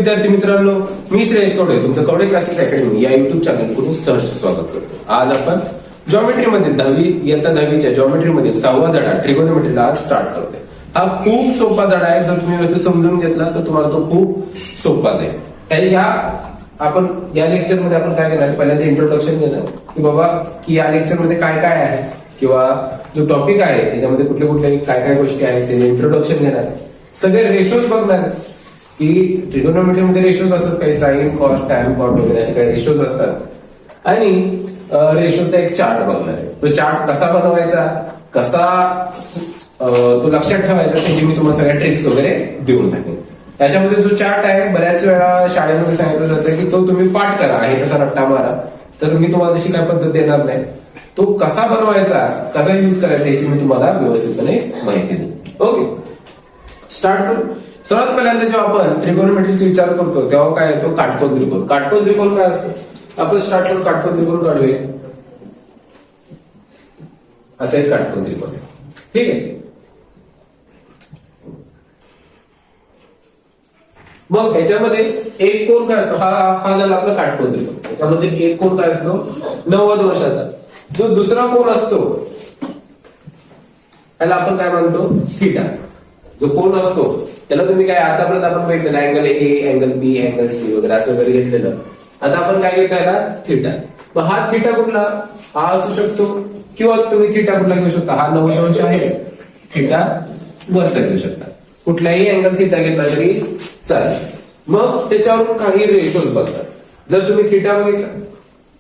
विद्यार्थी मित्रांनो, मी श्रेयस कवडे तुमचं कवडे क्लासेस अकॅडमी या युट्यूब चॅनल कडून सहर्ष स्वागत करतो. आज आपण जॉमेट्री मध्ये इयत्ता 10वीच्या जॉमेट्री मध्ये 6वा धडा ट्रिगोनोमेट्रीला आज स्टार्ट करतोय. हा खूप सोपा धडा आहे. जर तुम्ही व्यवस्थित समजून घेतला तर तुम्हाला तो खूप सोपा जाईल. आपण या लेक्चर मध्ये आपण काय करणार, पहिल्यांदा इंट्रोडक्शन घेणार की बाबा की या लेक्चर मध्ये काय काय आहे किंवा जो टॉपिक आहे त्याच्यामध्ये कुठले कुठले काय काय गोष्टी आहेत त्याचे इंट्रोडक्शन घेणार. सगळे रेशोज बघणार की ट्रिगोनोमेट्री मध्ये रेशोज असतात, काही साइन कॉस टॅन कॉट वगैरे असे काही रेशोज असतात आणि रेशोचा एक चार्ट बघणार आहे. तो चार्ट कसा बनवायचा, कसा तो लक्षात ठेवायचा त्याची मी तुम्हाला सगळ्या ट्रिक्स वगैरे देऊन टाकेन. त्याच्यामध्ये जो चार्ट आहे बऱ्याच वेळा शाळेमध्ये सांगितलं जातं की तो तुम्ही पाठ करा आहे तसा रट्टा मारा, तर मी तुम्हाला तशी काय पद्धत देणार नाही. तो कसा बनवायचा, कसा युज करायचा याची मी तुम्हाला व्यवस्थितपणे माहिती देईन. ओके, स्टार्ट करू. सर्वात पहिल्यांदा जेव्हा आपण ट्रिगोनोमेट्रीचा विचार करतो तेव्हा काय येतो, काटकोन त्रिकोण. काटकोन त्रिकोण काय असतो, आपण स्टार्ट करू. काटकोन त्रिकोण काढूया. असं एक काटकोन त्रिकोण, ठीक आहे. मग याच्यामध्ये एक कोण काय असतो, हा झाला आपला काटकोन त्रिकोण. याच्यामध्ये एक कोण काय असतो 90 अंशाचा. जो दुसरा कोण असतो त्याला आपण काय म्हणतो थीटा. जो कोण असतो त्याला तुम्ही काय आतापर्यंत आपण बघितलं angle A, angle B, angle C वगैरे असं वगैरे घेतलेलं. आता आपण काय घेतो याला थीटा. मग हा थीटा कुठला, हा असू शकतो किंवा तुम्ही थीटा कुठला घेऊ शकता. हा 90 अंश आहे, थीटा वरचा घेऊ शकता. कुठलाही अँगल थीटा घेतला तरी चालेल. मग त्याच्यावरून काही रेशोज बघतात. जर तुम्ही थीटा बघितला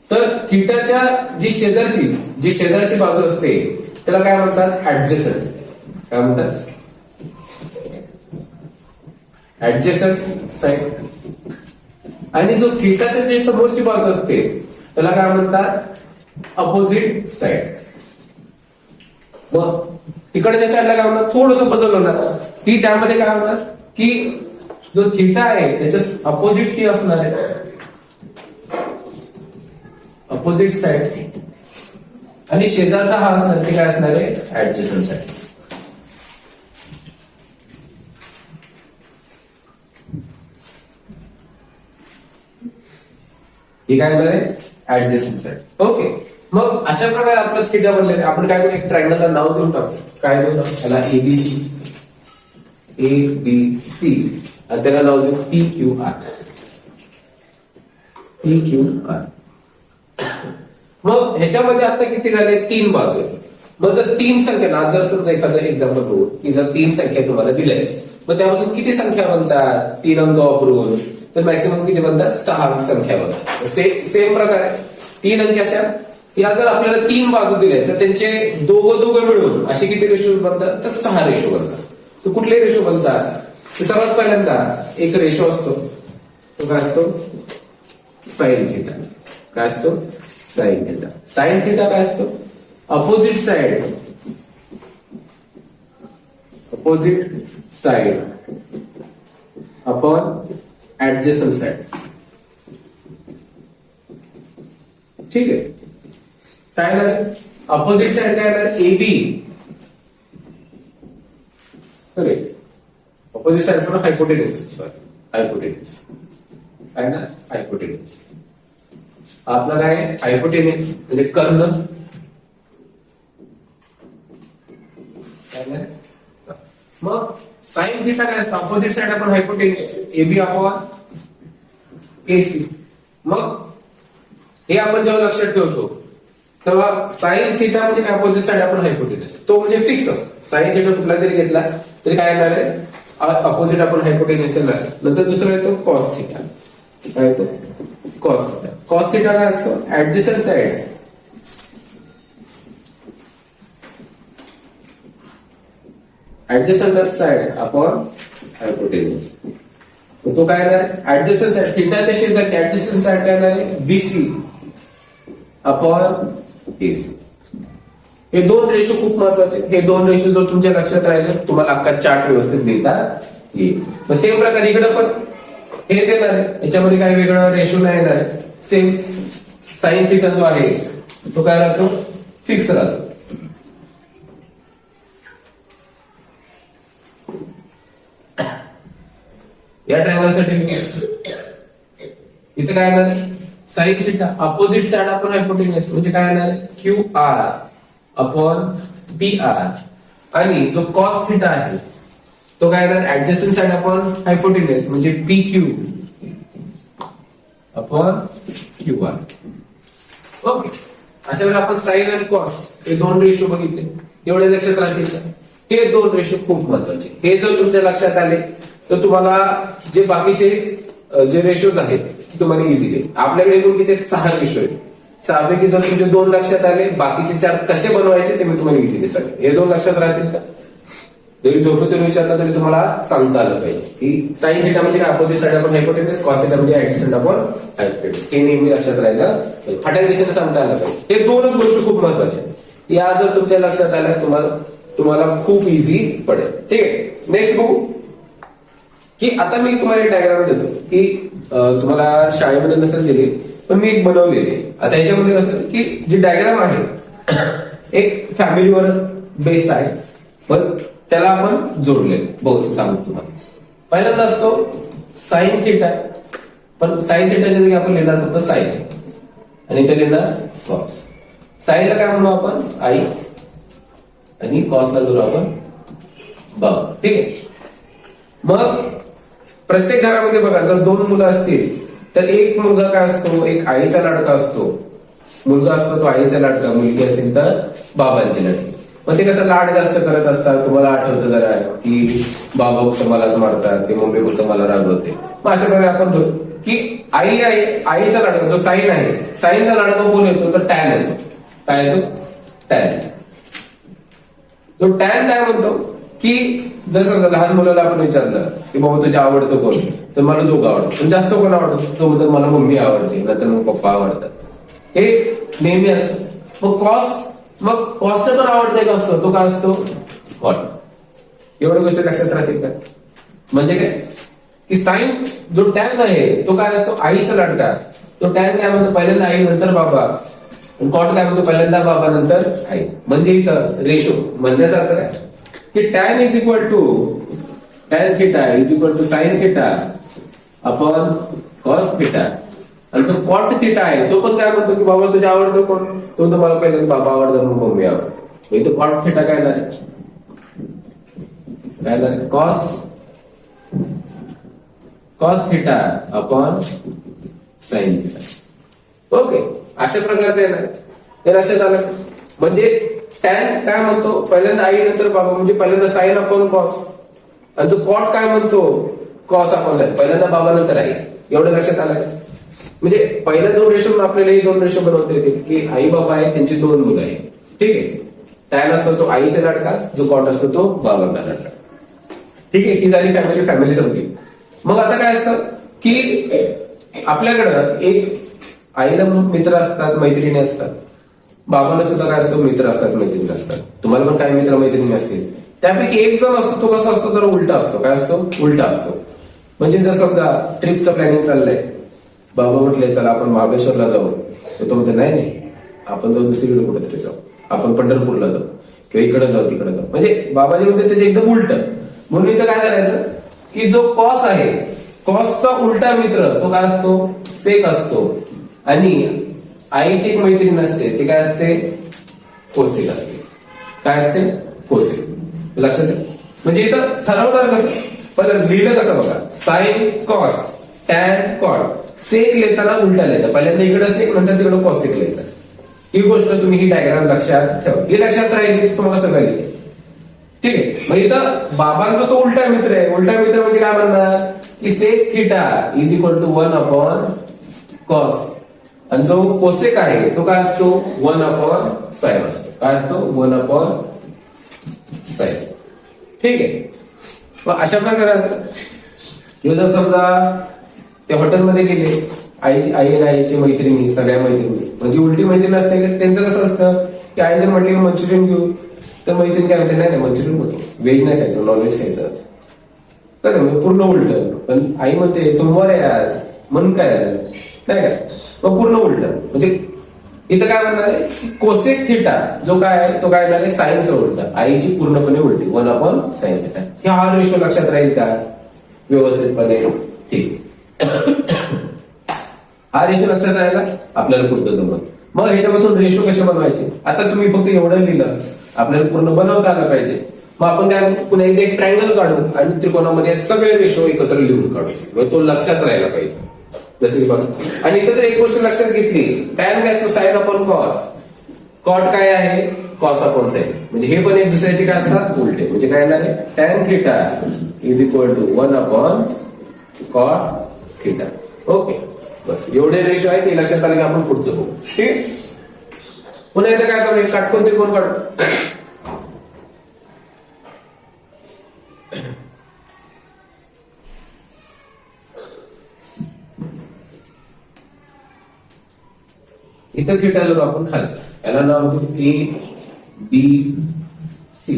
तर थीटाच्या जी शेजारची बाजू असते त्याला काय म्हणतात, ऍडजसंट. काय म्हणतात, ऍडजसंट साइड. आणि जो थीटाच्या जी समोरची बाजू असते त्याला काय म्हणतात, अपोजिट साइड. मग तिकडच्या साईडला काय म्हणतात, थोडस बदल होणार की त्यामध्ये काय होणार की जो थीटा आहे त्याच्या अपोजिट की असणार आहे, अपोजिट साइड. आणि शेजारचा हा असणार ते काय असणार आहे, ऍडजसंट साइड. हे काय झालंय, ऍडजसंट साइड. ओके, मग अशा प्रकारे आपलं थीटा बनलेलं. आपण काय करू, एक ट्रायंगलला नाव देऊन टाकू. काय देऊ, त्याला ABC आणि त्याला नाव देऊ PQR. मग ह्याच्यामध्ये आता किती झाले, 3 बाजू आहेत. मग जर 3 संख्या, जर समजा एखादं एक्झाम्पल बघू की जर 3 संख्या तुम्हाला दिल्या मग त्यापासून किती संख्या बनतात 3 अंक वापरून, तर मॅक्सिमम किती बनतात, 6 संख्या बनतात. सेम प्रकारे 3 अंक अशा या जर आपल्याला 3 बाजू दिल्या तर त्यांचे दोघं मिळून असे किती रेशो बनतात, तर 6 रेशो बनतात. तर कुठले रेशो बनतात, तर सर्वात पहिल्यांदा एक रेशो असतो, तो काय असतो, साइन थीटा. काय असतो, साइन थीटा. साइन थीटा काय असतो, opposite side upon adjacent side. ठीक आहे. काय नाही, अपोजिट साइड काय आहे, AB. अपोजिट साइड पण हायपोटेनस असते. Sorry, hypotenuse. काय ना, हायपोटेनस. आपला काय, हायपोटेनस म्हणजे कर्ण. मग साइन थीटा काय असतं, अपोजिट साइड आपण हायपोटेनस AB अपॉन AC. मग हे आपण जेव्हा लक्षात ठेवतो तेव्हा साइन थीटा म्हणजे काय, अपोजिट साइड आपण हायपोटेनस, तो म्हणजे फिक्स असतो. साइन थीटा कुठला जरी घेतला तरी काय येणार आहे, अपोजिट आपण हायपोटेनस येणार. नंतर दुसरा येतो कॉस थीटा. काय येतो, कॉस थीटा. कॉस थीटा काय असतो, ऍडजसंट साइड अपॉन हायपोटेनस. तो काय येणार, ऍडजसंट साइड. थीटाच्या शेजारची ऍडजसंट साइड काय येणार आहे, BC अपॉन AC. हे 2 रेशो खूप महत्वाचे. हे 2 रेशो जर तुमच्या लक्षात राहिले तुम्हाला अख्खा चार्ट व्यवस्थित देता येईल. मग सेम प्रकारे इकडे पण हेच येणार आहे, याच्यामध्ये काही वेगळं रेशो नाही येणार आहे. सेम साइन थीटा जो आहे तो काय राहतो, फिक्स राहतो. या ट्रायंगल साठी इथे काय येणार आहे साइन थिटा, अपोजिट साइड आपण हायपोटेन्यूस म्हणजे काय येणार आहे Q R upon P R, आणि जो कॉस थिटा आहे तो काय येणार ऍडजस्टंट साइड अपॉन हायपोटेन्यूस म्हणजे P Q upon Q R. Okay, अशा वेळेला आपण साइन आणि कॉस हे दोन रेशो बघितले, एवढे लक्षात राहतील का? हे दोन रेशो खूप महत्वाचे. हे जर तुमच्या लक्षात आले तर तुम्हाला जे बाकीचे जे रेशोज आहेत ते तुम्हाला इझिली, आपल्याकडे एकूण किती 6 रेशो आहेत. 6 पैकी जर तुमचे 2 लक्षात आले, बाकीचे 4 कसे बनवायचे ते मी तुम्हाला इझिली सांगेन. हे 2 लक्षात राहतील का? जरी झोपेतून विचारलं तरी तुम्हाला सांगता आलं पाहिजे की साइन थिटा म्हणजे काय opposite side upon हायपोटेन्यूस, cos theta म्हणजे ऍडजस्टंट अपॉन हायपोटेन्यूस. हे नेहमी लक्षात राहायला फाट्या दिशेने सांगता आलं पाहिजे. हे दोनच गोष्टी खूप महत्वाच्या आहेत. या जर तुमच्या लक्षात आल्या तुम्हाला खूप इझी पडेल. ठीक आहे, नेक्स्ट बघू की आता मी तुम्हाला एक डायग्राम देतो की तुम्हाला शाळेमध्ये नसेल दिली पण मी एक बनवलेली आहे. आता याच्यामध्ये कसं की जी डायग्राम आहे एक फॅमिलीवर बेस्ड आहे, पण त्याला आपण जोडले बघू सांगतो तुम्हाला. पहिल्यांदा असतो साइन थिटा, पण साइन थिटाच्या जागी आपण लिहिणार फक्त साइन आणि इथे लिहिणार कॉस. साइनला काय म्हणू आपण आई आणि कॉसला धरू आपण बाबा. ठीक आहे, मग प्रत्येक घरामध्ये बघा जर 2 मुलं असतील तर एक मुलगा काय असतो, एक आईचा लाडका असतो, मुलगा असतो तो आईचा लाडका, मुलगी असेल तर बाबांची लाडकी. पण ते कसं लाड जास्त करत असतात. तुम्हाला आठवतं जरा की बाबा फक्त मलाच मारतात, ते मम्मी फक्त मला रागवते. मग अशा प्रकारे आपण धरू की आईचा लाडका जो साइन आहे, साइनचा लाडका कोण येतो तर टॅन येतो. काय येतो टॅन. तो टॅन काय म्हणतो की जर समजा लहान मुलाला आपण विचारलं की बाबा तुझे आवडतं कोण, तर मला दोघं आवडतं, पण जास्त कोण आवडतं, तो म्हणतो मला मम्मी आवडते, नंतर मग पप्पा आवडतात. हे नेहमी असतं. मग कॉसचं पण आवडतं का असतो, तो काय असतो कॉट. एवढ्या गोष्टी लक्षात राहतील का? म्हणजे काय की साइन जो टॅन आहे तो काय असतो आईचा लाडका. तो टॅन काय म्हणतो पहिल्यांदा आई नंतर बाबा, कॉट काय म्हणतो पहिल्यांदा बाबा नंतर आई. म्हणजे इथं रेशो म्हणण्याचा अर्थ काय की tan is equal to tan theta is equal to sine theta upon cos theta, आणि तो कॉट थिटा आहे तो पण काय म्हणतो की बाबा तुझ्या आवडतं कोण, तो तुम्हाला पहिल्यांदा बाबा आवडतं मग मम्मी आवडतं. इथं कॉट थिटा काय झालं cos theta upon sine theta. Okay, अशा प्रकारचं आहे ना, हे लक्षात आलं. म्हणजे टॅन काय म्हणतो पहिल्यांदा आई नंतर बाबा, म्हणजे पहिल्यांदा साइन अपॉन कॉस, आणि तो कॉट काय म्हणतो कॉस अपॉन साइन, पहिल्यांदा बाबा नंतर आई. एवढं लक्षात आलं. म्हणजे पहिल्या 2 रेशो आपल्याला हे 2 रेशो बनवता येतील की आई बाबा आहे त्यांची 2 मुलं आहेत. ठीक आहे, टॅन असतो तो आईचा लाडका, जो कॉट असतो तो बाबांचा लाडका. ठीक आहे, ही झाली फॅमिली संपली. मग आता काय असतं की आपल्याकडं एक आईला मित्र असतात, मैत्रिणी असतात, बाबाला सुद्धा काय असतो मित्र असतात, मैत्रिणी असतात. तुम्हाला पण काही मित्र मैत्रिणी असतील. त्यापैकी एक जण असतो तो कसा असतो तर उलटा असतो. काय असतो उलटा असतो. म्हणजे जर समजा ट्रिपचं प्लॅनिंग चाललंय, बाबा म्हटले चला आपण महाबळेश्वरला जाऊ, तर तो म्हणतो नाही आपण जाऊ दुसरीकडे कुठेतरी जाऊ, आपण पंढरपूरला जाऊ किंवा इकडे जाऊ तिकडे जाऊ. म्हणजे बाबाजी म्हणते त्याचे एकदम उलट. म्हणून इथं काय करायचं की जो कॉस आहे, कॉसचा उलटा मित्र तो काय असतो सेक असतो, आणि आईची एक मैत्रीण असते ते काय असते कोसेक असते. काय असते कोसेक. लक्षात ठेवा. म्हणजे इथं ठरवणार कसं, पण लिहिलं कसं बघा, साइन कॉस टॅन कॉट. सेक लिहिताना उलटा लिहायचा, पहिल्यांदा इकडे सेक नंतर तिकडे कॉसेक लिहायचा. ही गोष्ट तुम्ही ही डायग्राम लक्षात ठेवा. ही लक्षात राहिली तुम्हाला सगळं लिहिलं. ठीक आहे, मग इथं बाबांचा तो उलटा मित्र आहे. उलटा मित्र म्हणजे काय म्हणणार की sec theta is equal to 1 upon cos, आणि जो कोसेक आहे तो काय असतो 1 अपॉन साइन असतो. काय असतो 1 अपॉन साइन. ठीक आहे, मग अशा प्रकारे असतं. जर समजा ते हॉटेलमध्ये गेले, आई आणि आईची मैत्रिणी, सगळ्या मैत्रिणी, म्हणजे उलटी मैत्रीण असते की त्यांचं कसं असतं की आई जर म्हटली मंचुरियन घेऊ तर मैत्रीण काय म्हणते नाही मंचुरियन होतो, व्हेज नाही खायचं नॉनव्हेज खायचं. काय म्हणजे पूर्ण उलट. पण आई म्हणते सोमवार आहे आज म्हणून काय झालं नाही का, मग पूर्ण उलट. म्हणजे इथं काय म्हणणार आहे कोसेक थिटा जो काय आहे तो काय झाला साइनचा उलटा, आईची पूर्णपणे उलटी 1 अपॉन साइन थिटा. हे हा रेशो लक्षात राहील का व्यवस्थितपणे. ठीक. हा रेशो लक्षात राहिला आपल्याला पुढचं जमत. मग ह्याच्यापासून रेशो कसे बनवायचे, आता तुम्ही फक्त एवढं लिहिलं, आपल्याला पूर्ण बनवता आलं पाहिजे. मग आपण काय पुन्हा एकदा एक ट्रायंगल काढू आणि त्रिकोणामध्ये सगळे रेशो एकत्र लिहून काढू, मग तो लक्षात राहायला पाहिजे. जसं की बघा, आणि इथं जर एक गोष्ट लक्षात घेतली, टॅन काय असतं, साइन अपॉन कॉस. कॉट काय आहे, कॉस अपॉन साइन. म्हणजे हे पण एक दुसऱ्याचे काय असतात, उलटे. म्हणजे काय येणार आहे, tan theta is equal to 1 upon cot theta. Okay, बस एवढे रेशो आहे ते लक्षात आले की आपण पुढचं बघू. ठीक. पुन्हा एकदा काय करू, काटकोन त्रिकोण काढू. इथं थिटा जर आपण खालचा, याला नाव देऊ ABC.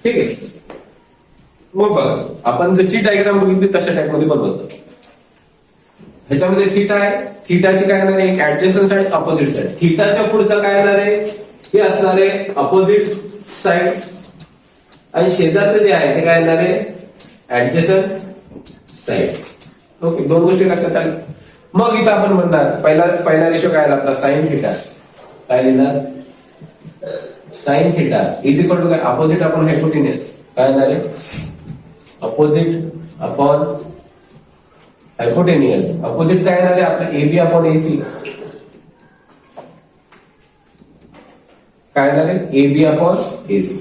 ठीक आहे. मग बघा, आपण जशी डायग्राम बघितली तशा टाइप मध्ये बनवायचं. ह्याच्यामध्ये थिटा आहे, थिटाची काय येणार आहे, एक ऍडजस्टंट साइड, अपोजिट साइड. थिटाच्या पुढचं काय येणार आहे, हे असणार आहे अपोजिट साइड, आणि शेजारचं जे आहे ते काय येणार आहे, ऍडजस्टंट साइड. ओके, दोन गोष्टी लक्षात आल्या. मग इथं आपण म्हणणार पहिला रेशो काय आला आपला, साइन थिटा. काय लिहिणार, sine theta is equal to काय, अपोजिट अपॉन हायपोटेन्यूज. काय येणार आहे, अपोजिट अपॉन हायपोटेन्यूज. अपोजिट काय येणार आहे आपला, AB अपॉन AC. काय येणार आहे, AB upon AC.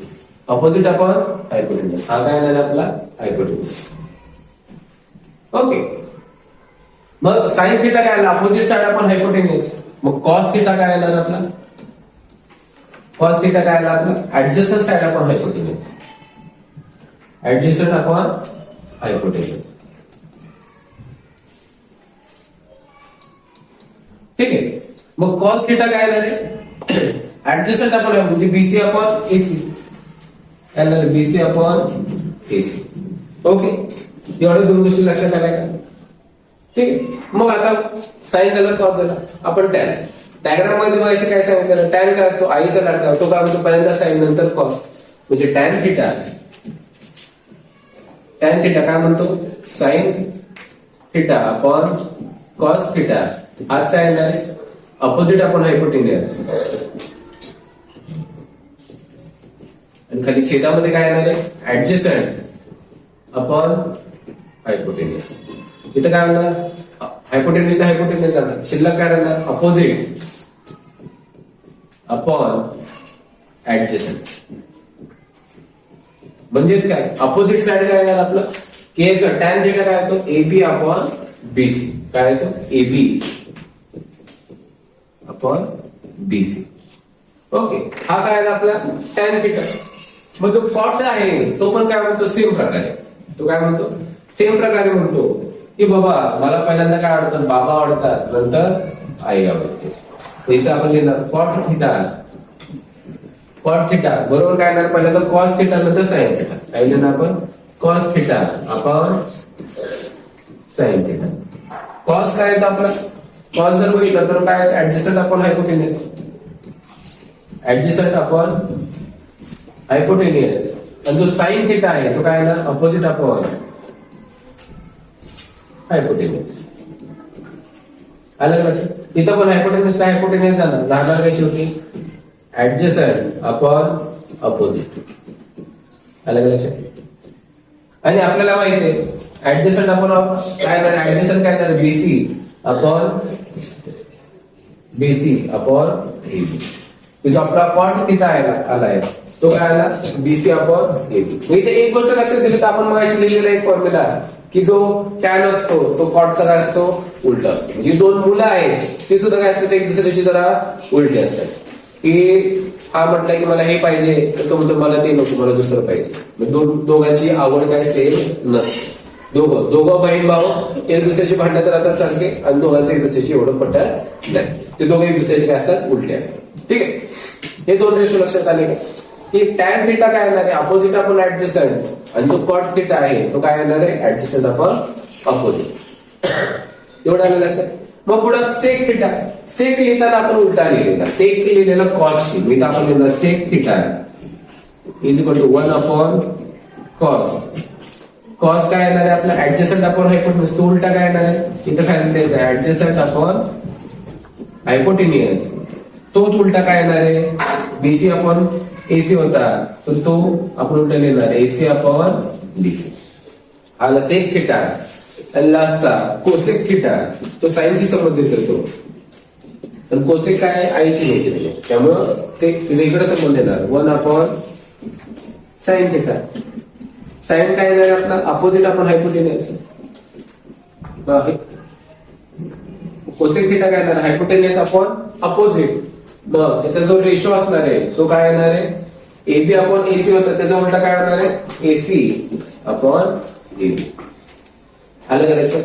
Opposite upon hypotenuse, हा काय येणार आहे आपला, हायपोटेन्यूज. ओके. मग साइन थिटा काय आला, अपोजिट साइड अपॉन हायपोटेन्यूज. मग कॉस थिटा काय येणार आपला, कॉस थिटा काय आला आपला, adjacent side upon hypotenuse. Adjacent upon hypotenuse. ठीक आहे. मग कॉस थिटा काय येणार आहे, ऍडजस्टंट अपॉन म्हणजे BC अपॉन AC. येणार BC अपॉन AC. ओके, एवढ्या दोन गोष्टी लक्षात आल्या का. ठीक. मग आता साइन झालं, कॉस झाला. आपण टॅन डायग्राम मध्ये बघा काय सांगितलं, टॅन काय असतो, आईचा लाडका. तो काय म्हणतो, पहिल्यांदा साइन नंतर कॉस. म्हणजे टॅन थिटा, टॅन थिटा काय म्हणतो, sign theta upon cos theta. आज काय येणार, अपोजिट अपॉन हायपोटेन्यूज. आणि खाली छेदामध्ये काय येणार आहे, ऍडजस्टंट अपॉन हायपोटेन्यूज. इथं काय होणार, हायपोटेन्यूज हायपोटेन्यूज जाणार, शिल्लक काय राहणार, अपोजिट अपॉन ऍडजस्टंट. म्हणजेच काय, अपोजिट साइड काय येणार आपलं, केचं टॅन थिटा काय येतो, AB अपॉन BC. काय येतो, AB अपॉन BC. ओके, हा काय आला आपला टॅन थिटा. मग जो कॉट आहे तो पण काय म्हणतो, सेम प्रकारे. तो काय म्हणतो, सेम प्रकारे म्हणतो की बाबा मला पहिल्यांदा काय आवडतं, बाबा आवडतात, नंतर आई आवडते. इथं आपण लिहिणार कॉट थिटा, कॉट थिटा बरोबर काय येणार, पहिल्यांदा कॉस थिटा नंतर साइन थिटा. काय लिहिणार आपण, cos theta upon sine theta. Cos काय येतं आपला, कॉस जर बघितलं तर काय, adjacent upon hypotenuse. Adjacent upon hypotenuse. आणि जो साइन थिटा आहे तो काय येणार, अपोजिट अपॉन हायपोटेन्यूज. आलं लक्षात. इथं पण हायपोटेन्यूज काय, हायपोटेन्यूज जाणार, राहणार काय शेवटी, ऍडजस्टंट अपॉन अपोजिट. आलं लक्षात. आणि आपल्याला माहिती आहे ऍडजस्टंट अपॉन काय येणार, ऍडजस्टंट काय येणार, BC upon BC upon AB. जो आपला कॉट थिटा आलाय तो काय आला, BC अपॉन AB. इथे एक गोष्ट लक्षात दिली तर आपण मग लिहिलेला एक फॉर्म्युला की जो टॅन असतो तो कॉटचा काय असतो, उलटा असतो. म्हणजे दोन मुलं आहेत ते सुद्धा काय असतात, एक दुसऱ्याची जरा उलटी असतात. की हा म्हटलं की मला हे पाहिजे, तर तो म्हणतो मला ते नको, मला दुसरं पाहिजे. दोघांची आवड काय सेम नसते. दोघं बहीण भाऊ एक दुसऱ्याशी भांडत राहतात चालते, आणि दोघांचं एक दुसऱ्याशी एवढं पटत नाही. ते दोघे एक दुसऱ्याचे काय असतात, उलटे असतात. ठीक आहे. हे दोन रेशो लक्षात आले का, की टॅन थिटा काय येणार आहे, अपोजिट अपॉन ऍडजस्टंट. आणि जो कॉट थिटा आहे तो काय येणार आहे, ऍडजस्टंट अपॉन अपोजिट. एवढं आलं लक्षात. मग पुढे सेक थिटा. सेक लिहिताना आपण उलटा लिहिलेला, सेक लिहिलेला कॉसशी. मी आपण लिहिलं sec theta is equal to 1 upon cos. Cos काय येणार आहे आपला, ऍडजस्टंट अपॉन हायपोटेन्यूज. तो उलटा काय येणार आहे, इथं काय लिहिलं, ऍडजस्टंट अपॉन हायपोटेनियस, तोच उलटा काय येणार आहे, बीसी अपॉन एसी होता, तर तो आपण उलटा लिहिणार एसी अपॉन बीसी. आला सेक थिटा आणि लास्टचा कोसेक थिटा, तो साईनशी संबंधित येतो. तर कोसेक काय आईची माहिती, त्यामुळं ते इकडे संबंध येणार 1 अपॉन साइन थिटा. साइन काय येणार आपला अपोजिट आपण हायपोटेनियस, कोसेक थिटा काय येणार हायपोटेनियस अपॉन अपोजिट. मग याचा जो रेशो असणार आहे तो काय येणार आहे, एबी अपॉन एसी होता, त्याचा उलटा काय होणार आहे एसी अपॉन एबी. आलं का लक्षात?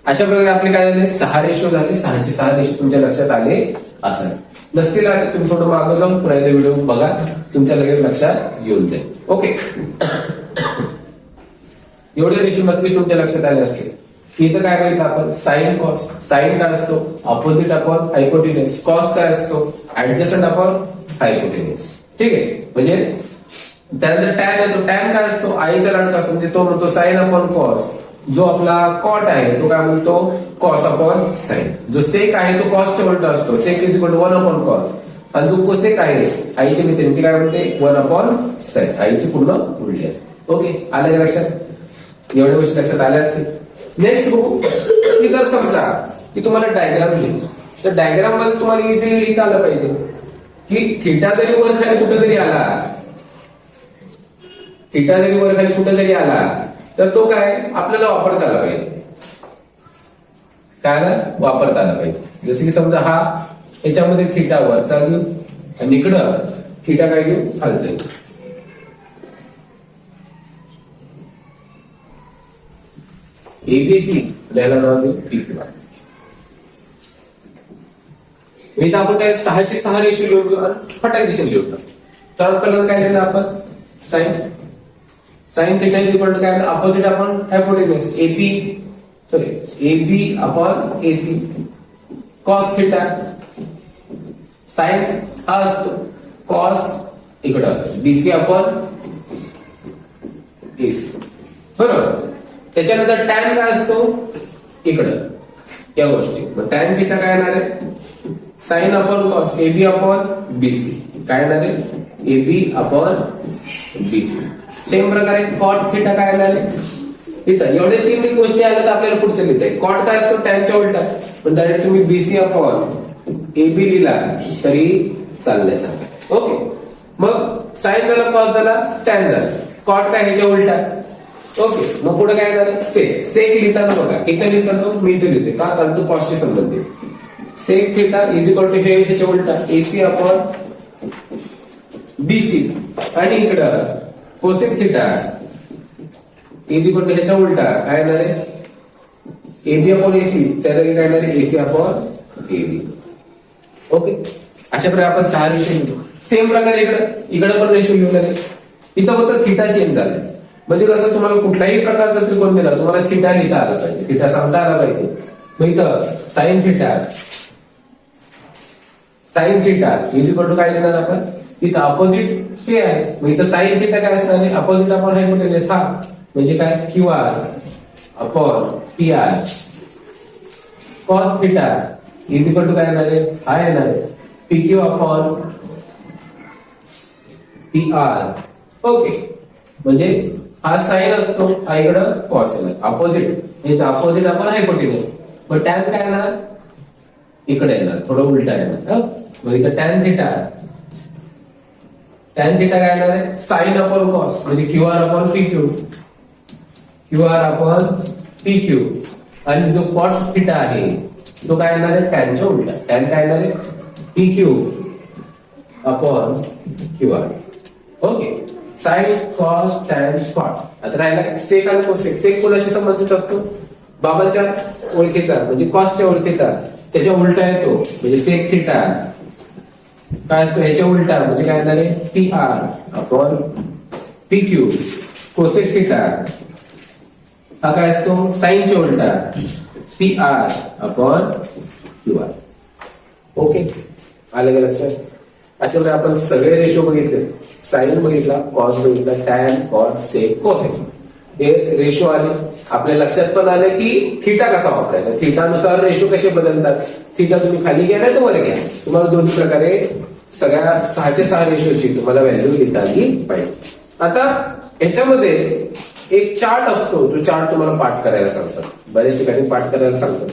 अशा प्रकारे आपले काय झाले 6 रेशो झाले. 6चे 6 रेशो तुमच्या लक्षात आले असं. नसतील आले तुम्ही थोडं मागं जाऊन पुन्हा व्हिडिओ बघा, तुमच्या लगेच लक्षात येऊन जाईल. ओके, एवढे रेशो नक्कीच तुमच्या लक्षात आले असतील. इथं काय बघितलं आपण साइन कॉस. साइन काय असतो अपोजिट अपॉन हायपोटेनियस, कॉस काय असतो ऍडजस्टंट अपॉन हायपोटेनियस. ठीक आहे, म्हणजे त्यानंतर टॅन येतो. टॅन काय असतो आईचा लाडका असतो, म्हणजे तो म्हणतो साइन अपॉन कॉस. जो आपला कॉट आहे तो काय म्हणतो कॉस अपॉन साइन. जो सेक आहे तो कॉसच्या उलटा असतो, sec is equal to 1 upon cos. आणि जो कोसेक आहे आईची मित्र ती काय म्हणते 1 अपॉन साइन, आईची पूर्ण उलटी असते. ओके, आलं का लक्षात? एवढ्या गोष्टी लक्षात आल्या असतील. नेक्स्ट बघू की जर समजा की तुम्हाला डायग्राम दिली, तर डायग्राम मध्ये तुम्हाला इझिली लिहिता आलं पाहिजे की थिटा जरी वर खाली कुठं जरी आला, थिटा जरी वर खाली कुठं जरी आला तर तो काय आपल्याला वापरता आला पाहिजे. काय आला वापरता आला पाहिजे. जसं की समजा हा याच्यामध्ये थिटा वरचा घेऊ आणि इकडं थिटा काय घेऊ खालचा घेऊ. एबीसी याला नाव देऊ पीक्यू. इथं आपण काय 6चे 6 रेशो लिहून घेऊ आणि फटाक दिशेने लिहून टाकू. सर्वात पहिल्यांदा काय लिहिलं आपण sine. Sine theta is equal to काय अपोजिट आपण hypotenuse AP AB upon AC. Cos theta sine हा असतो, कॉस इकडे असतो बीसी अपॉन एसी. बरोबर. त्याच्यानंतर टॅन काय असतो इकडं या गोष्टी. मग टॅन थिटा काय येणार आहे sine upon cos AB upon BC. काय येणार आहे एबी अपॉन बीसी. सेम प्रकारे कॉट थिटा काय येणार आहे इथं. एवढे 3 गोष्टी आल्या तर आपल्याला पुढचं लिहिता येईल. कॉट काय असतो टॅनच्या उलटा, पण डायरेक्ट तुम्ही बीसी अपॉन एबी लिहिला तरी चालण्यासारखं. ओके, मग साइन झाला, कॉस झाला, टॅन झाला, कॉट काय ह्याच्या उलटा. ओके, मग पुढे काय येणार सेक. सेक लिहिताना बघा इथं लिहिताना मी इथे लिहिते का, कारण तो कॉसशी संबंधित. Sec theta is equal to हे ह्याच्या उलटा एसी अपॉन बीसी. आणि इकडं cosec theta is equal to ह्याच्या उलटा काय येणार आहे एबी अपॉन एसी. त्या जागी काय येणार आहे एसी अपॉन एबी. ओके, अशा प्रकारे आपण 6 रेशो लिहू. सेम प्रकारे इकडे पण रेशो लिहून आहे. इथं फक्त थिटा चेंज झालाय. म्हणजे कसं तुम्हाला कुठलाही प्रकारचा त्रिकोण दिला तुम्हाला थिटा लिहिता आला पाहिजे, थिटा सांगता आला पाहिजे. मग इथं sine theta is equal to काय लिहिणार आपण इथं अपोजिट हे आहे. मग इथं साइन थिटा काय असणार आहे अपोजिट अपॉन हायपोटेन्यूस. हा म्हणजे काय Q R upon P R. Cos theta is equal to काय येणार आहे हा येणार आहे P Q upon P R. Okay, म्हणजे हा साइन असतो, हा इकडं कॉस येणार अपोजिट. याच्या अपोजिट आपण हायपोटेन्यूस. मग टॅन काय येणार इकडे येणार, थोडं उलटा येणार. मग इथं टॅन थिटा काय येणार आहे साइन अपॉन कॉस, म्हणजे Q R upon P Q. Q R upon P Q. आणि जो कॉस थिटा आहे तो काय येणार आहे टॅनच्या उलटा. टॅन काय येणार आहे P Q upon Q R. Okay, sine cos tan cot. आता राहिला सेक आणि कोसेक. सेक कोणाशी संबंधित असतो बाबांच्या ओळखीचा, म्हणजे कॉसच्या ओळखीचा. त्याच्या उलटा येतो म्हणजे सेक थिटा काय असतो ह्याच्या उलटा, म्हणजे काय येणार आहे P R upon P Q. Cosec theta हा काय असतो साइनच्या उलटा P R upon Q R. Okay, आलं का लक्षात? अशा प्रकारे आपण सगळे रेशो बघितले. साइन बघितला, कॉस बघितला, टॅन, कॉट, सेक, कोसेक. हे रेशो आले. आपल्या लक्षात पण आलं की थिटा कसा वापरायचा, थिटानुसार रेशो कसे बदलतात. थिटा तुम्ही खाली घ्या नाही तर वर घ्या, तुम्हाला दोन्ही प्रकारे सगळ्या 6च्या 6 रेशोची तुम्हाला व्हॅल्यू लिहिता आली पाहिजे. आता ह्याच्यामध्ये एक चार्ट असतो, तो चार्ट तुम्हाला पाठ करायला सांगतात, बऱ्याच ठिकाणी पाठ करायला सांगतात.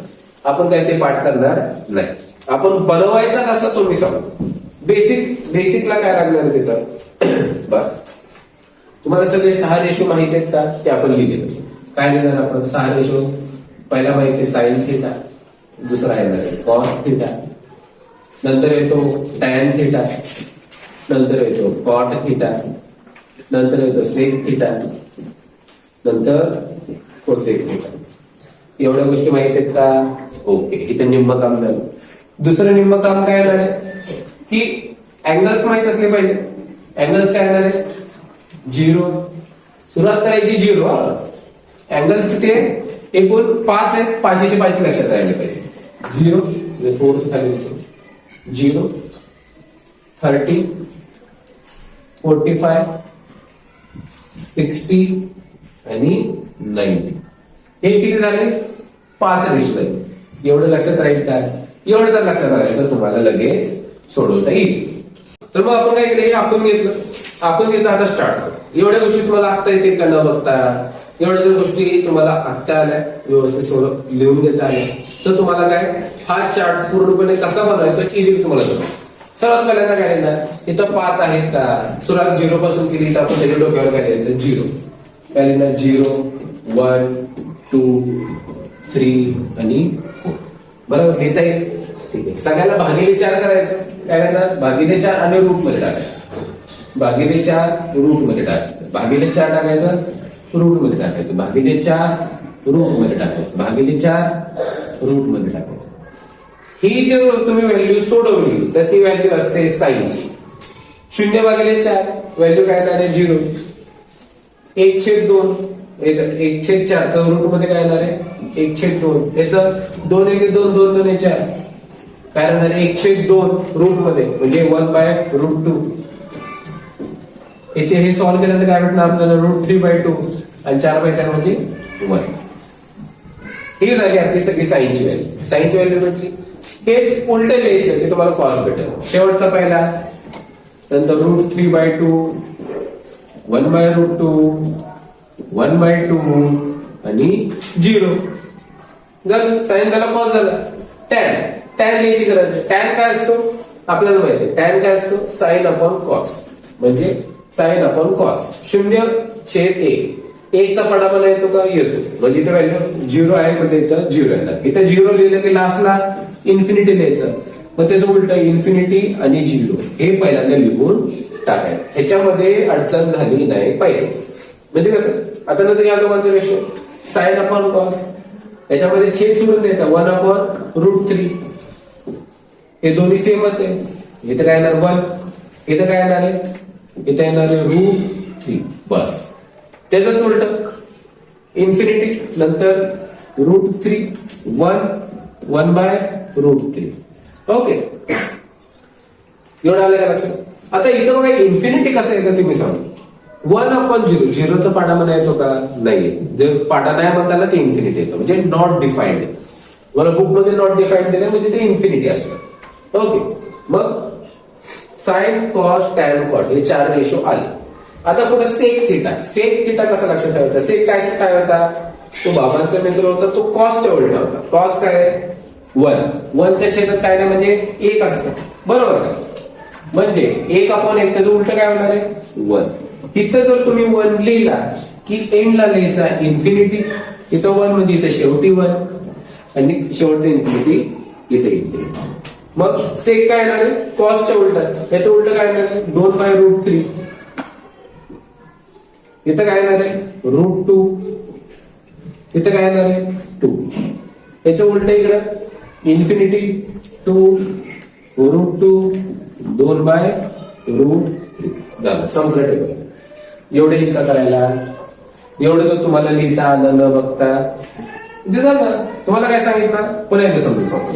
आपण काय ते पाठ करणार नाही, आपण बनवायचा कसा तो मी सांगतो. बेसिकला काय लागणार आहे तिथं बरं. तुम्हाला सगळे 6 रेशो माहिती आहेत का, ते आपण लिहिलेलं. काय लिहिणार आपण 6 रेशो. पहिला माहिती आहे साइन थिटा, दुसरा येणार आहे कॉस थिटा, नंतर येतो टॅन थिटा, नंतर येतो कॉट थिटा, नंतर येतो सेक थिटा, नंतर कोसेक थिटा. एवढ्या गोष्टी माहिती आहेत का. ओके, इथं निम्म काम झालं. दुसरं निम्म काम काय येणार आहे की अँगल्स माहित असले पाहिजे. अँगल्स काय येणार आहे 0. सुरुवात करायची 0. अँगल्स किती आहे, एकूण 5 आहेत, 5ची 5 लक्षात राहिले पाहिजे. 0 थोडस खाली 0, 30, 45, 60 आणि 90. हे किती झाले 5 रेशो झाले. एवढं लक्षात राहील का. एवढं जर लक्षात राहिलं तर तुम्हाला लगेच सोडवता येईल. तर मग आपण काय केलं, हे आपण घेतलं. आता स्टार्ट करू. एवढ्या गोष्टी तुम्हाला आखता येतील का न बघता. एवढ्या जर गोष्टी तुम्हाला आखता आल्या, व्यवस्थित सोडव लिहून घेता आल्या, तर तुम्हाला काय हा चार्ट पूर्णपणे कसा बनवायचा इझिली तुम्हाला जमलं. सर्वात पहिल्यांदा काय लिहिणार, इथं 5 आहेत का. सुरुवात 0 पासून केली तर आपण त्याच्या डोक्यावर काय लिहायचं 0. काय लिहिणार 0, 1, 2, 3 आणि 4. बरोबर लिहिता येईल. ठीक आहे. सगळ्याला भागिले 4 करायचं. काय करणार भागिले 4 आणि रूट मध्ये टाकायचं. भागिले 4 रूट मध्ये टाकायचं. भागिले 4 टाकायचं, रूट मध्ये टाकायचं. भागिले 4 रूट मध्ये टाकायचं. भागिले 4 रूट मध्ये टाकायचं. ही जर तुम्ही व्हॅल्यू सोडवली तर ती व्हॅल्यू असते साईनची. 0/4 व्हॅल्यू काय येणार आहे 0. 1/2 1/4 च रूट मध्ये काय येणार आहे 1/2. याचं 2 1 2 2 2 4 काय येणार आहे 1/2 रूट मध्ये म्हणजे 1/√2. याचे हे सॉल्व्ह केलं तर काय भेटणार आपल्याला √3/2 आणि 4/4 म्हणजे 1. ही झाली आपली सगळी साईनची व्हॅल्यू. साईनची व्हॅल्यू भेटली. हेच उलट लिहायचं की तुम्हाला कॉस भेटेल. शेवटचा पहिला, नंतर √3/2, 1/√2, 1/2 आणि 0 झालं. साइन झाला, कॉस झाला. टॅन लिहायची गरज आहे. टॅन काय असतो आपल्याला माहिती आहे. टॅन काय असतो साइन अपॉन कॉस, म्हणजे साइन अपॉन कॉस. 0/1. 1 चा पडापणा येतो का येतो, म्हणजे इथे व्हॅल्यू 0 आहे म्हणजे इथं 0 येणार. इथं 0 लिहिलं की लास्टला इन्फिनिटी लिहायचं. मग त्याचं उलट इन्फिनिटी आणि 0 हे पहिल्यांदा लिहून टाकायचं. ह्याच्यामध्ये अडचण झाली नाही पाहिजे. म्हणजे कसं आता नंतर या दोघांचा रेशो साइन अपॉन कॉस, याच्यामध्ये छेद सोडून द्यायचा 1/√3. हे दोन्ही सेमच आहे. इथं काय येणार 1, इथं काय येणार आहे, इथं येणार आहे √3. बस त्याच उलट इन्फिनिटी नंतर √3 1/√3. ओके, एवढं आलं का लक्षात. आता इथं बघा इन्फिनिटी कसं येतं ते मी सांगू. 1/0 0चा पाडा म्हणा येतो का नाही. जर पाडा नाही म्हणताना ते इन्फिनिटी येतं, म्हणजे नॉट डिफाईन्ड. मला बुक मध्ये नॉट डिफाईन्ड दिलं म्हणजे ते इन्फिनिटी असतं. ओके, मग साइन कॉस टॅन कॉट हे 4 रेशो आले. आता पुढे सेक थिटा. सेक थिटा कसा लक्षात ठेवायचा. सेक काय होता, तो बाबांचा मित्र होता, तो कॉसच्या उलटा होता. कॉस काय 1च्या छेदात काय नाही म्हणजे 1 असतं. बरोबर का. म्हणजे 1/1 त्याचं उलट काय होणार आहे 1. इथं जर तुम्ही 1 लिहिला की एंडला लिहायचा इन्फिनिटी. इथं 1 म्हणजे इथं शेवटी 1 आणि शेवटी इन्फिनिटी इथे इन्फिनिटी. मग सेक काय येणार आहे कॉसच्या उलट. याचं उलट काय येणार आहे 2/√3. इथं काय येणार आहे √2. इथं काय येणार आहे 2. याचं उलट इकडं इन्फिनिटी 2√2 2/√3 झालं. संपलं टेबल. एवढे इतका करायला, एवढं जर तुम्हाला लिहिता आलं न बघता जे झालं. तुम्हाला काय सांगितलं पुन्हा एकदा समजून सांगतो.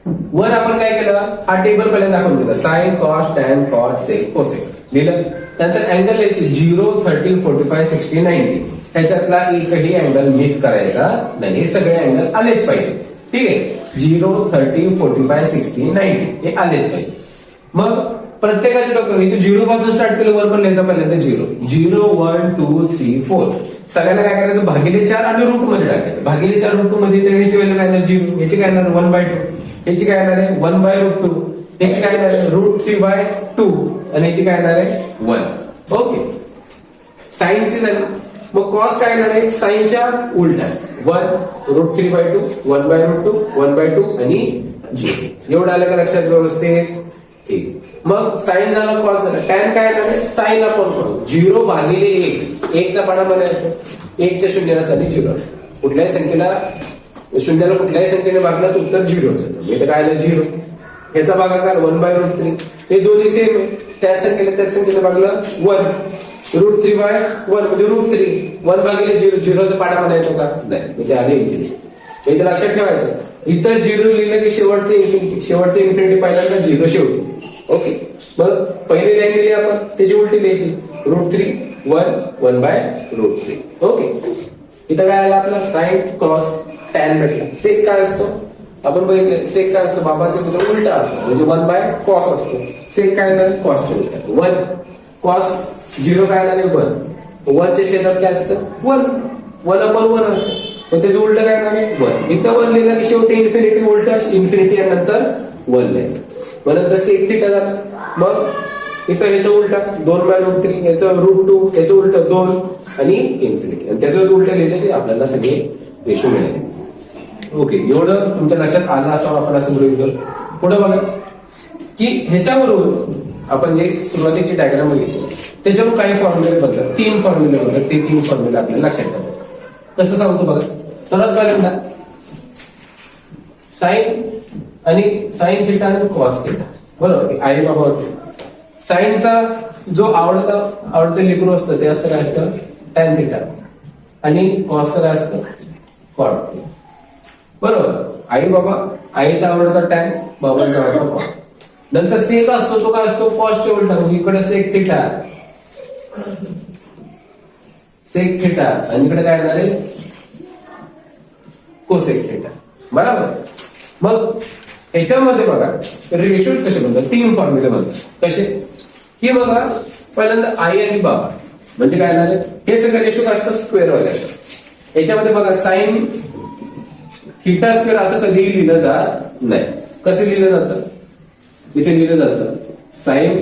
वन आपण काय केलं, हा टेबल पहिल्यांदा दाखवून दिला, sine cos tan cot sec cosec लिहिलं. त्यानंतर अँगल लिहायचे 0, 30, 45, 60, 90. त्याच्यातला एकही अँगल मिस करायचा नाही, हे सगळे अँगल आलेच पाहिजे. ठीक आहे, 0, 30, 45, 60, 90 हे आलेच पाहिजे. मग प्रत्येकाचे डॉक्टर इथे 0 पासून स्टार्ट केलं, वर पण लिहायचं पहिल्यांदा 0, 0, 1, 2, 3, 4. सगळ्यांना काय करायचं, भागिले 4 आणि रूट मध्ये टाकायचं. भागिले 4 रूट मध्ये तर ह्याची व्हॅल्यू काय येणार 0, याची काय येणार 1/2, याची काय येणार आहे 1/√2, याची काय येणार आहे √3/2 आणि याची काय येणार आहे 1. ओके, साइनची झाली. मग कॉस काय येणार आहे, साइनच्या उलटा 1 √3/2, 1/√2, 1/2 आणि 0. एवढं आलं का लक्षात व्यवस्थित? ठीक. मग साइन झाला, कॉस झाला, टॅन काय येणार आहे, साइन आपण करू 0/1. 1 चा पाडा म्हणायचं, 1 च्या शून्य असताना 0. कुठल्याही संख्येला शून्याला कुठल्याही संख्येने भागला तर उत्तर 0 होतं. इथं काय आलं 0. ह्याचा भागाकार 1/√3. हे दोन्ही सेम आहे, त्याच संख्येने भागलं 1 √3/1 म्हणजे √3. 1 भागिले 0, 0चा पाडा म्हणायचो का नाही, म्हणजे आले इन्फिनिटी. इथं लक्षात ठेवायचं, इथं 0 लिहिलं की शेवटचे इन्फिनिटी पहिल्यांदा 0 शेवटी. ओके, मग पहिली लाईन लिहिली आपण, त्याची उलटी लिहायची √3 1 1/√3. ओके, इथं काय आलं आपलं साइन कॉस टॅन भेटला. सेक काय असतो आपण बघितलं, सेक काय असतो, बाबाच्या पुढे उलटा असतो म्हणजे 1/cos असतो. सेक काय येणार, कॉसच्या उलटा 1. कॉस 0 काय येणार 1. 1 च्या छेदात काय असतं 1. 1/1 असतं, मग त्याचं उलट काय येणार 1. इथं 1 लिहिलं की शेवटी इन्फिनिटी उलटा, इन्फिनिटी आणि नंतर 1 लिहायचं. मग नंतर सेक थिटा झालं. मग इथं ह्याचं उलटा 2/√3, याचं √2, याचं उलट 2 आणि इन्फिनिटी, आणि त्याचं उलट लिहिलं की आपल्याला सगळे रेशो मिळाले. ओके, एवढं तुमच्या लक्षात आलं असावं, आपण असं गृहीत. पुढे बघा की ह्याच्यावरून आपण जे सुरुवातीची डायग्राम बघितली त्याच्यावरून काही फॉर्म्युले बदलतात, 3 फॉर्म्युले बदलतात. ते 3 फॉर्म्युले आपल्याला लक्षात ठेवायचे. कसं सांगतो बघा, सर्वात पहिल्यांदा साइन आणि साइन थिटा आणि कॉस थिटा, बरोबर आहे बाबा. साइनचा जो आवडतं लेकरू असतं ते असतं काय असतं टॅन थिटा, आणि कॉसचं काय असतं कॉट. बरोबर, आई बाबा, आईचा आवडता टॅन, बाबांचा आवडता कॉस. नंतर सेक असतो, तो काय असतो कॉसच्या उलटा, इकडे सेक थिटा, सेक थिटा, आणि इकडे काय येणार आहे कोसेक थिटा. बरोबर. मग ह्याच्यामध्ये बघा रेशो कसे बनतात, 3 फॉर्म्युले बनतात. कसे की बघा, पहिल्यांदा आई आणि बाबा म्हणजे काय येणार आहे, हे सगळे रेशो काय असतात स्क्वेअर वाले असतात. याच्यामध्ये बघा साइन थिटा स्क्वेअर असं कधीही लिहिलं जात नाही. कसं लिहिलं जातं, इथे लिहिलं जातं साइन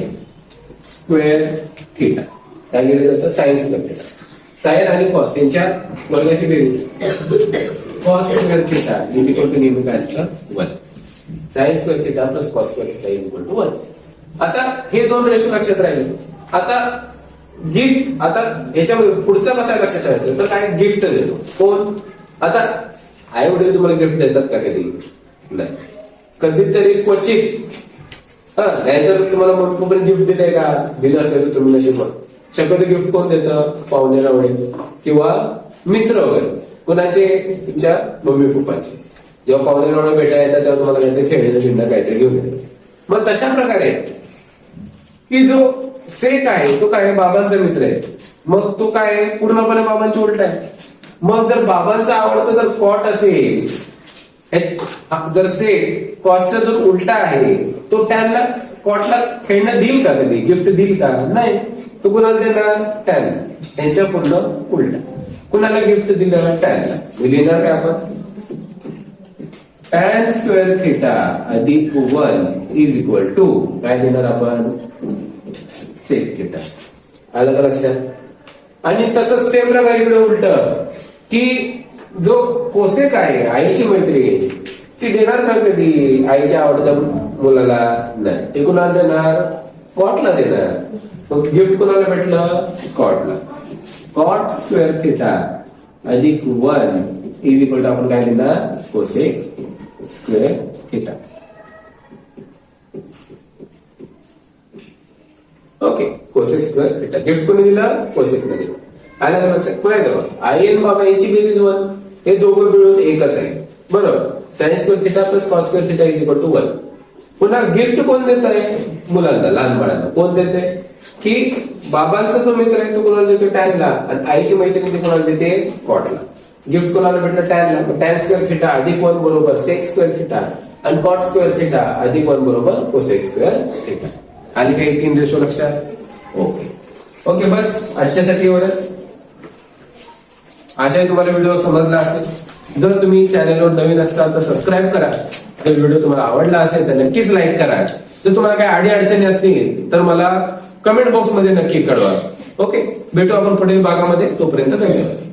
स्क्वेअर थिटा. काय लिहिलं जातं साइन स्क्वेअर थिटा. साइन आणि कॉस यांच्या वर्गाची बेरीज cos square theta is equal to नेहमी काय असतं 1. Sine square theta plus cos square theta is equal to 1. आता हे 2 रेशो लक्षात राहिले. आता गिफ्ट, आता ह्याच्यामध्ये पुढचा कसा लक्षात ठेवायचं, तर काय गिफ्ट देतो कोण. आता आई वडील तुम्हाला गिफ्ट देतात का कधी नाही, कधीतरी क्वचित. नाहीतर तुम्हाला मोठं गिफ्ट दिलंय का, दिलं असेल तुम्ही नशीब. शक्यतो गिफ्ट कोण देतं, पाहुणे रावळे किंवा मित्र वगैरे कुणाचे, तुमच्या मम्मी पप्पाचे. जेव्हा पाहुणे रावळे भेटायला येतात तेव्हा तुम्हाला काहीतरी खेळणं बिणणं काहीतरी घेऊन येतात. मग तशा प्रकारे की जो सेक आहे तो काय बाबांचा मित्र आहे, मग तो काय पूर्णपणे बाबांची उलट आहे. मग जर बाबांचा आवडता जर कॉट असेल, जर सेक कॉसचा जर उलटा आहे, तो टॅनला कॉटला खेळणं देईल का, कधी गिफ्ट देईल का नाही. तो कुणाला देणार टॅन, त्यांच्या पूर्ण उलटा. कुणाला गिफ्ट दिलं टॅनला. लिहिणार काय आपण टॅन स्क्वेअर थिटा अधिक 1 इज इक्वल टू काय देणार आपण सेक थिटा. आलं का लक्षात. आणि तसंच सेम प्रकारे इकडे उलट की जो कोसेक आहे आईची मैत्री ती देणार का कधी आईच्या आवडत्या मुलाला नाही. ते कुणाला देणार कॉटला देणार. मग गिफ्ट कुणाला भेटलं कॉटला. कॉट स्क्वेअर थिटा अधिक 1 इज इक्वल टू आपण काय देणार cosec square theta. Okay, cosec square theta gift कोणी दिलं कोसेक मध्ये. आलं लक्षात. पुन्हा आई आणि बाबा यांची बेरीज 1, हे दोघं मिळून एकच आहे. बरोबर. Sine square theta plus cos square theta is equal to 1. पुन्हा गिफ्ट कोण देत आहे? मुलांना, लहान बाळांना. कोण देते? की बाबांचा जो मित्र आहे तो कोणाला देतो? टॅनला. आणि आईची मैत्रिणी ते कोणाला देते? कॉटला. गिफ्ट कोणाला भेटलं? टॅनला. टॅन स्क्वेअर थिटा अधिक 1 बरोबर सेक स्क्वेअर थिटा आणि कॉट स्क्वेअर थिटा अधिक 1 बरोबर कोसेक स्क्वेअर थिटा. आली काही 3 रेशो लक्षात? ओके ओके, बस आजच्यासाठी एवढंच. आशा आहे तुम्हाला व्हिडिओ समजला असेल. जर तुम्ही चॅनलवर नवीन असाल तर सबस्क्राईब करा. जर व्हिडिओ तुम्हाला आवडला असेल तर नक्कीच लाईक करा. जर तुम्हाला काही अडीअडचणी असतील तर मला कमेंट बॉक्स मध्ये नक्की कळवा. ओके, भेटू आपण पुढील भागामध्ये. तोपर्यंत धन्यवाद.